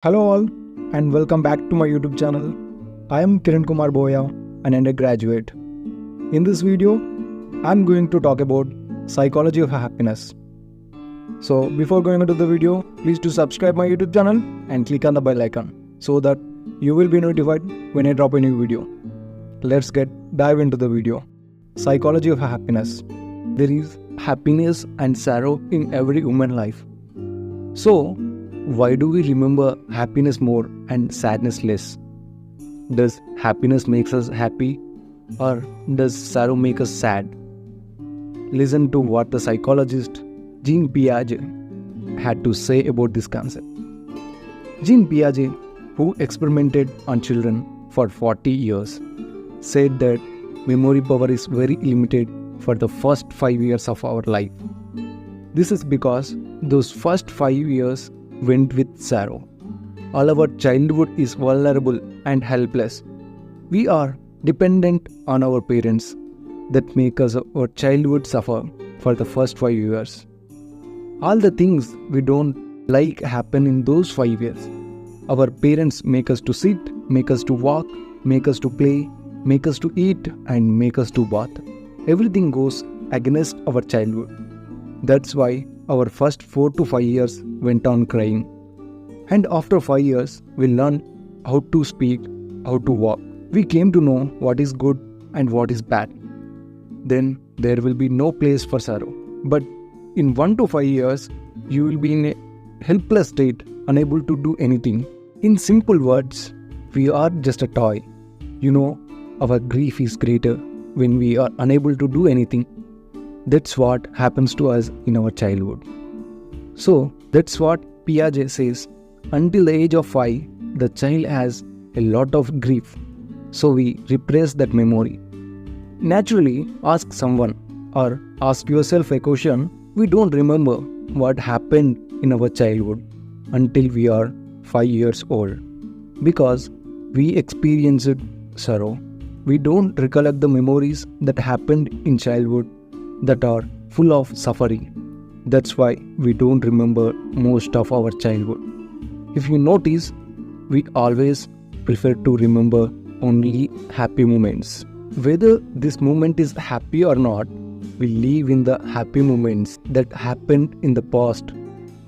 Hello all and welcome back to my YouTube channel. I am Kiran Kumar Boya, an undergraduate. In this video, I am going to talk about psychology of happiness. So before going into the video, please do subscribe my YouTube channel and click on the bell icon so that you will be notified when I drop a new video. Let's dive into the video. Psychology of happiness. There is happiness and sorrow in every human life. So, why do we remember happiness more and sadness less? Does happiness make us happy or does sorrow make us sad? Listen to what the psychologist Jean Piaget had to say about this concept. Jean Piaget, who experimented on children for 40 years, said that memory power is very limited for the first 5 years of our life. This is because those first 5 years went with sorrow. All our childhood is vulnerable and helpless. We are dependent on our parents that make our childhood suffer for the first 5 years. All the things we don't like happen in those 5 years. Our parents make us to sit, make us to walk, make us to play, make us to eat and make us to bath. Everything goes against our childhood. That's why our first 4 to 5 years went on crying. And after 5 years, we learned how to speak, how to walk. We came to know what is good and what is bad. Then there will be no place for sorrow. But in 1 to 5 years, you will be in a helpless state, unable to do anything. In simple words, we are just a toy. Our grief is greater when we are unable to do anything. That's what happens to us in our childhood. So, that's what Piaget says. Until the age of 5, the child has a lot of grief. So, we repress that memory. Naturally, ask someone or ask yourself a question. We don't remember what happened in our childhood until we are 5 years old. Because we experienced sorrow. We don't recollect the memories that happened in childhood that are full of suffering. That's why we don't remember most of our childhood. If you notice, we always prefer to remember only happy moments. Whether this moment is happy or not, we live in the happy moments that happened in the past,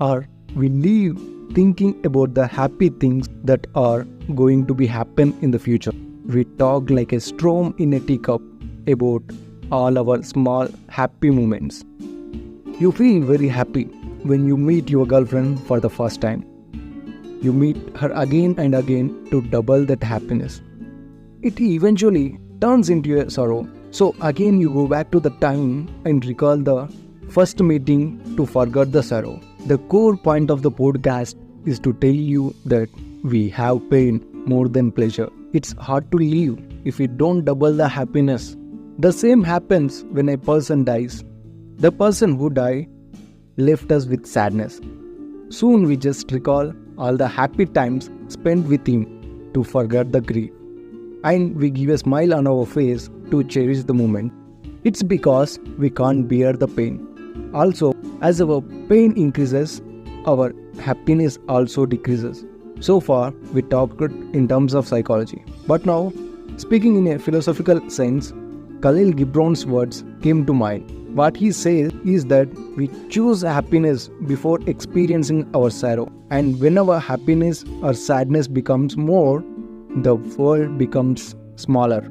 or we live thinking about the happy things that are going to be happen in the future. We talk like a storm in a teacup about all our small happy moments. You feel very happy when you meet your girlfriend for the first time. You meet her again and again to double that happiness. It eventually turns into a sorrow. So again you go back to the time and recall the first meeting to forget the sorrow. The core point of the podcast is to tell you that we have pain more than pleasure. It's hard to live if we don't double the happiness. The same happens when a person dies. The person who died left us with sadness. Soon we just recall all the happy times spent with him to forget the grief. And we give a smile on our face to cherish the moment. It's because we can't bear the pain. Also, as our pain increases, our happiness also decreases. So far, we talked in terms of psychology. But now, speaking in a philosophical sense, Khalil Gibran's words came to mind. What he says is that we choose happiness before experiencing our sorrow. And when our happiness or sadness becomes more, the world becomes smaller.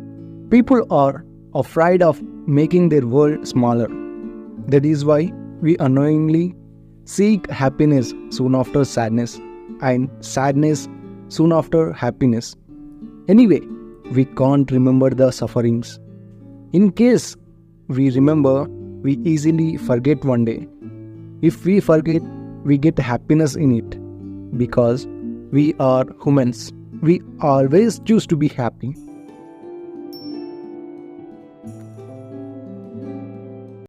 People are afraid of making their world smaller. That is why we unknowingly seek happiness soon after sadness and sadness soon after happiness. Anyway, we can't remember the sufferings. In case we remember, we easily forget one day. If we forget, we get happiness in it. Because we are humans. We always choose to be happy.